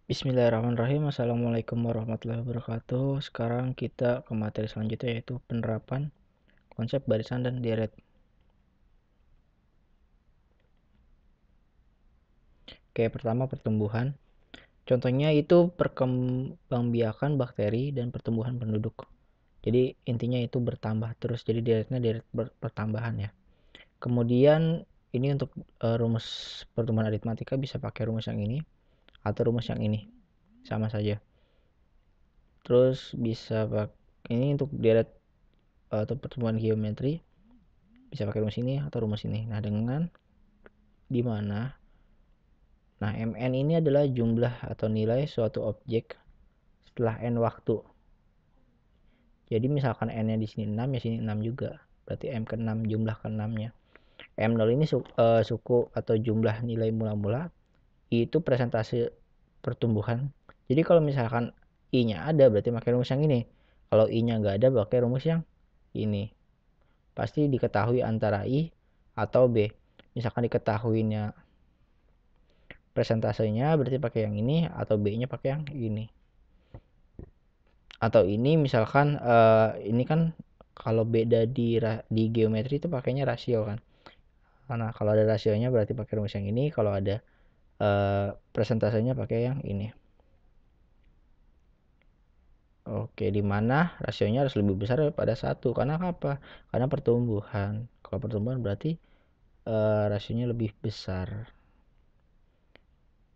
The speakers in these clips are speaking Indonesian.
Bismillahirrahmanirrahim. Assalamualaikum warahmatullahi wabarakatuh. Sekarang kita ke materi selanjutnya, yaitu penerapan konsep barisan dan deret. Oke, pertama pertumbuhan. Contohnya itu perkembangbiakan bakteri dan pertumbuhan penduduk. Jadi intinya itu bertambah terus. Jadi deretnya deret pertambahan ya. Kemudian ini untuk rumus pertumbuhan aritmatika bisa pakai rumus yang ini atau rumus yang ini. Sama saja. Terus bisa pakai ini untuk deret atau pertumbuhan geometri, bisa pakai rumus ini atau rumus ini. Nah, dengan dimana mn ini adalah jumlah atau nilai suatu objek setelah n waktu. Jadi misalkan n nya di sini 6, ya sini 6 juga. Berarti m ke 6, jumlah ke 6 nya. M0 ini suku atau jumlah nilai mula-mula, itu presentase pertumbuhan. Jadi kalau misalkan i nya ada, berarti pakai rumus yang ini. Kalau i nya nggak ada, pakai rumus yang ini. Pasti diketahui antara i atau b. Misalkan diketahuinya presentasenya, berarti pakai yang ini, atau b nya pakai yang ini. Atau ini misalkan ini kan kalau beda di geometri itu pakainya rasio kan. Nah, kalau ada rasionya berarti pakai rumus yang ini, kalau ada presentasenya pakai yang ini. Oke, di mana rasionya harus lebih besar daripada 1. Karena apa? Karena pertumbuhan. Kalau pertumbuhan berarti rasionya lebih besar.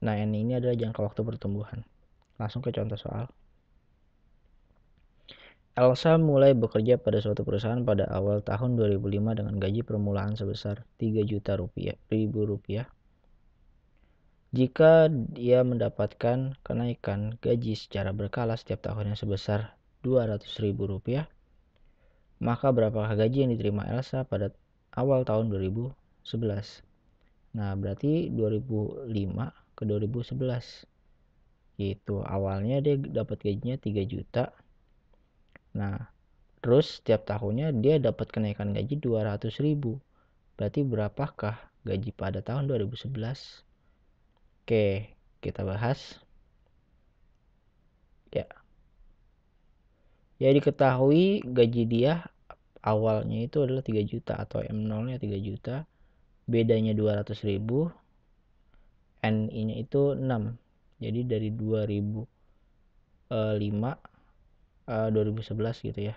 Nah, ini adalah jangka waktu pertumbuhan. Langsung ke contoh soal. Elsa mulai bekerja pada suatu perusahaan pada awal tahun 2005 dengan gaji permulaan sebesar 3 juta rupiah. Jika dia mendapatkan kenaikan gaji secara berkala setiap tahunnya sebesar 200.000 rupiah, maka berapakah gaji yang diterima Elsa pada awal tahun 2011? Nah, berarti 2005 ke 2011. Gitu. Awalnya dia dapat gajinya 3 juta. Nah, terus setiap tahunnya dia dapat kenaikan gaji 200.000. Berarti berapakah gaji pada tahun 2011? Oke, kita bahas. Ya. Ya, diketahui gaji dia awalnya itu adalah 3 juta atau M0-nya 3 juta. Bedanya 200.000. NI-nya itu 6. Jadi dari 2005 2011 gitu ya.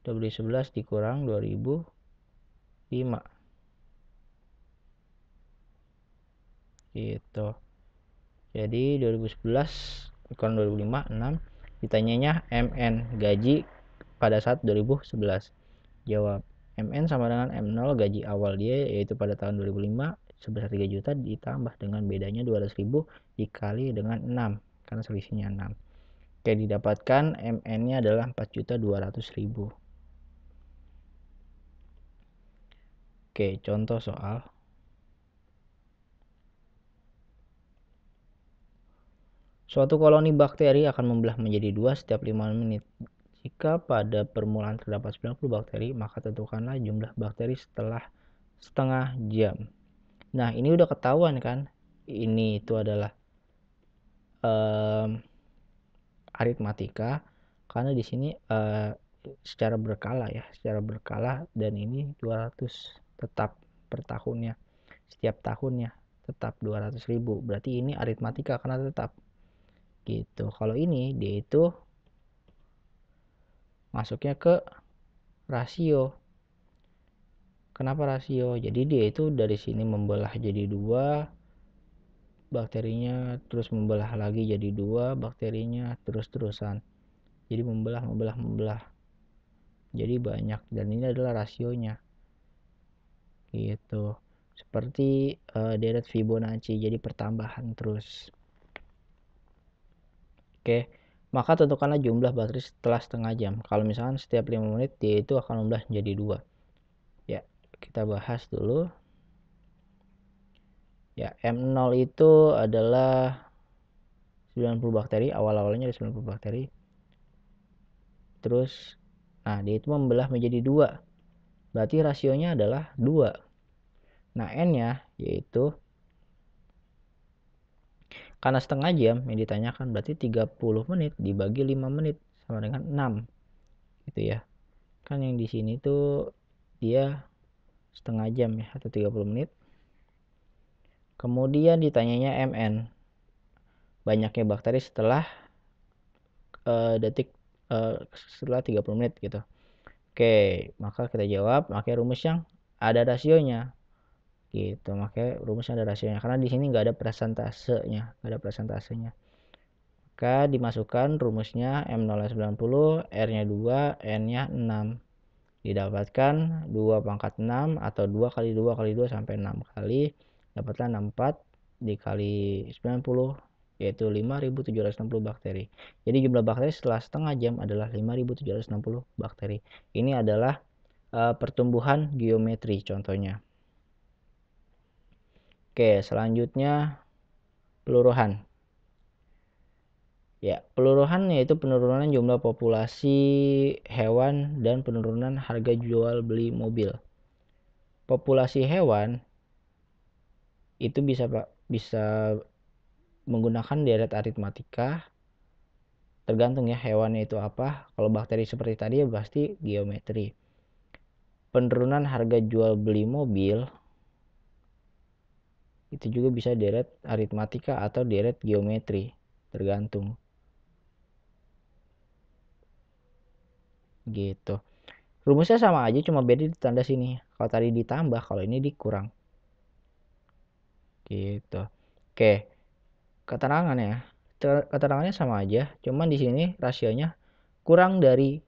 2011 dikurang 2005. Gitu. Jadi 2011 kurang 2005 6. Ditanyanya MN gaji pada saat 2011. Jawab MN sama dengan M0 gaji awal dia yaitu pada tahun 2005 sebesar 3 juta ditambah dengan bedanya 200.000 dikali dengan 6 karena selisihnya 6. Oke, didapatkan MN-nya adalah 4.200.000. Oke, contoh soal. Suatu koloni bakteri akan membelah menjadi 2 setiap 5 menit. Jika pada permulaan terdapat 90 bakteri, maka tentukanlah jumlah bakteri setelah setengah jam. Nah, ini udah ketahuan kan? Ini itu adalah aritmatika karena di sini secara berkala dan ini 200 tetap per tahunnya. Setiap tahunnya tetap 200.000. Berarti ini aritmatika karena tetap. Gitu. Kalau ini dia itu masuknya ke rasio. Kenapa rasio? Jadi dia itu dari sini membelah jadi 2 bakterinya, terus membelah lagi jadi 2 bakterinya, terus-terusan. Jadi membelah. Jadi banyak dan ini adalah rasionya. Gitu. Seperti deret Fibonacci, jadi pertambahan terus. Oke. Maka tentukanlah jumlah bakteri setelah setengah jam. Kalau misalkan setiap 5 menit dia itu akan membelah menjadi 2. Ya, kita bahas dulu. Ya, M0 itu adalah 90 bakteri, awal-awalnya ada 90 bakteri. Terus, nah dia itu membelah menjadi 2. Berarti rasionya adalah 2. Nah, N-nya yaitu, Karena setengah jam yang ditanyakan, berarti 30 menit dibagi 5 menit sama dengan 6 gitu ya. Kan yang di sini tuh dia setengah jam ya, atau 30 menit. Kemudian ditanyanya MN, banyaknya bakteri setelah setelah 30 menit gitu. Oke, maka kita jawab pakai rumus yang ada rasionya gitu. Makanya rumusnya ada rasionya, karena di sini nggak ada presentasenya, maka dimasukkan rumusnya M0 90, R-nya 2, N-nya 6. Didapatkan 2 pangkat 6 atau 2 kali 2 kali 2 sampai 6 kali. Dapatlah 64 dikali 90, yaitu 5760 bakteri. Jadi jumlah bakteri setelah setengah jam adalah 5760 bakteri. Ini adalah pertumbuhan geometri contohnya. Oke, selanjutnya peluruhan. Ya, peluruhan yaitu penurunan jumlah populasi hewan dan penurunan harga jual beli mobil. Populasi hewan itu bisa menggunakan deret aritmatika, tergantung ya hewannya itu apa. Kalau bakteri seperti tadi ya pasti geometri. Penurunan harga jual beli mobil itu juga bisa deret aritmatika atau deret geometri, tergantung. Gitu. Rumusnya sama aja, cuma beda di tanda sini. Kalau tadi ditambah, kalau ini dikurang. Gitu. Oke. Keterangannya sama aja, cuman di sini rasionya kurang dari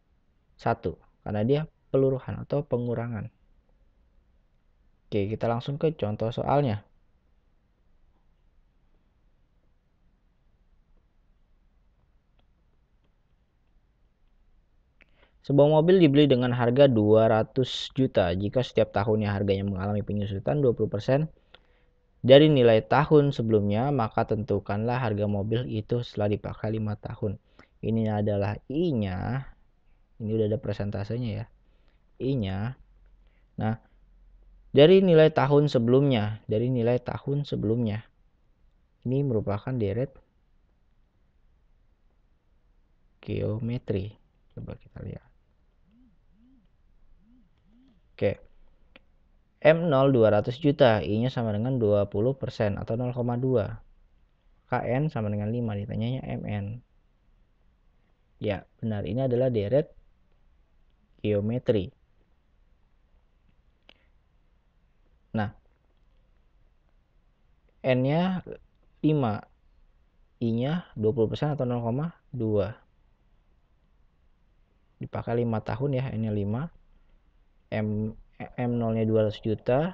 1 karena dia peluruhan atau pengurangan. Oke, kita langsung ke contoh soalnya. Sebuah mobil dibeli dengan harga 200 juta. Jika setiap tahunnya harganya mengalami penyusutan 20% dari nilai tahun sebelumnya, maka tentukanlah harga mobil itu setelah dipakai 5 tahun. Ini adalah I-nya. Ini udah ada presentasenya ya. I-nya. Nah, dari nilai tahun sebelumnya. Ini merupakan deret geometri. Coba kita lihat. Oke. M0 200 juta, I-nya sama dengan 20% atau 0,2. KN sama dengan 5, ditanyanya MN. Ya, benar. Ini adalah deret geometri. Nah, N-nya 5, I-nya 20% atau 0,2. Dipakai 5 tahun ya, N-nya 5. M0-nya 200 juta.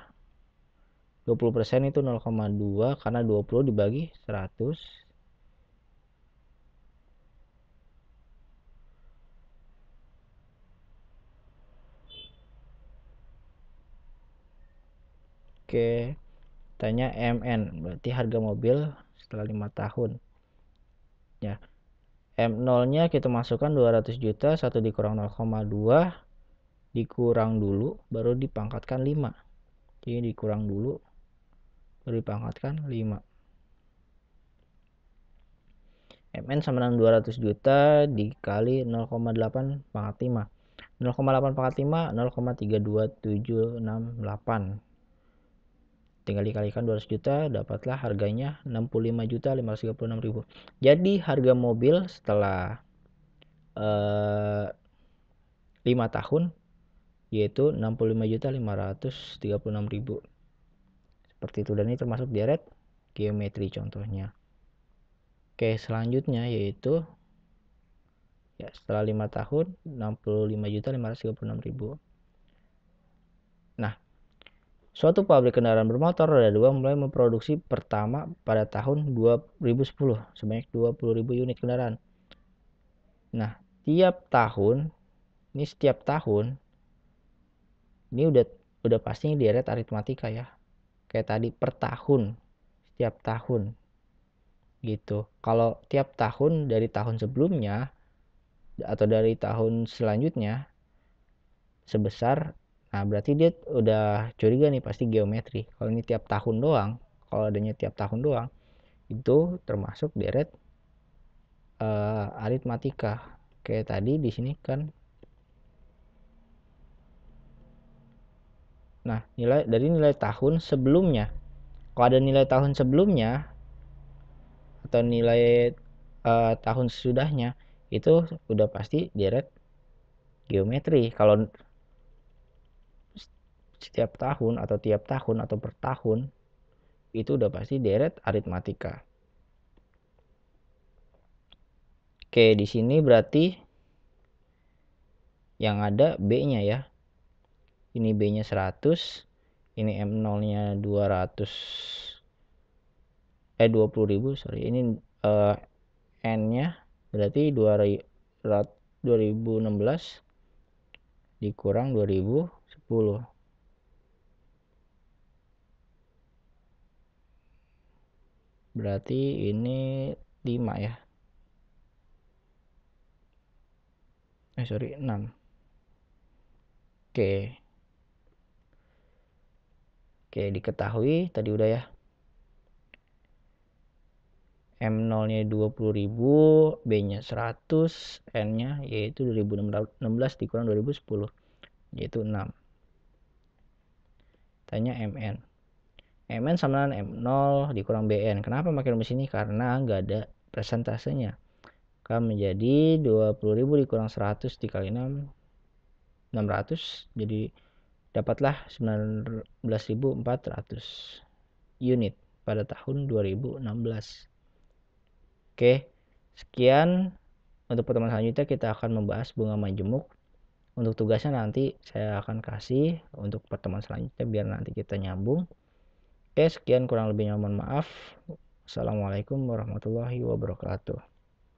20% itu 0,2 karena 20 dibagi 100. Oke, tanya MN, berarti harga mobil setelah 5 tahun. Ya, M0-nya kita masukkan 200 juta, 1 dikurang 0,2, dikurang dulu, baru dipangkatkan 5. Jadi dikurang dulu, baru dipangkatkan 5. MN sama dengan 200 juta dikali 0,8 pangkat 5. 0,8 pangkat 5, 0,32768. Tinggal dikalikan 200 juta, dapatlah harganya 65.536.000. Jadi harga mobil setelah 5 tahun yaitu 65.536.000. Seperti itu, dan ini termasuk deret geometri contohnya. Oke, selanjutnya yaitu ya setelah 5 tahun 65.536.000. Nah, suatu pabrik kendaraan bermotor roda 2 mulai memproduksi pertama pada tahun 2010 sebanyak 20.000 unit kendaraan. Nah, setiap tahun ini udah pasti deret aritmatika ya. Kayak tadi per tahun, setiap tahun. Gitu. Kalau tiap tahun dari tahun sebelumnya atau dari tahun selanjutnya sebesar, nah berarti dia udah curiga nih, pasti geometri. Kalau ini tiap tahun doang, kalau adanya tiap tahun doang, itu termasuk deret aritmatika. Kayak tadi di sini kan. Nah, dari nilai tahun sebelumnya. Kalau ada nilai tahun sebelumnya atau nilai tahun sesudahnya, itu udah pasti deret geometri. Kalau setiap tahun atau tiap tahun atau per tahun, itu udah pasti deret aritmatika. Oke, di sini berarti yang ada B-nya ya. Ini B-nya 100, ini M0-nya 200 20.000, sorry. Ini N-nya berarti 2016 dikurang 2010. Berarti ini 5 ya. Sorry, 6. Oke. Oke, diketahui tadi udah ya. M0-nya 20.000, B-nya 100, N-nya yaitu 2016 dikurang 2010, yaitu 6. Tanya MN. MN sama dengan M0 dikurang BN. Kenapa pakai rumus ini? Karena nggak ada persentasenya. Akan menjadi 20.000 dikurang 100 dikali 6, 600. Jadi dapatlah 19.400 unit pada tahun 2016. Oke, sekian untuk pertemuan selanjutnya. Kita akan membahas bunga majemuk. Untuk tugasnya nanti saya akan kasih untuk pertemuan selanjutnya biar nanti kita nyambung. Oke, sekian, kurang lebihnya mohon maaf. Assalamualaikum warahmatullahi wabarakatuh.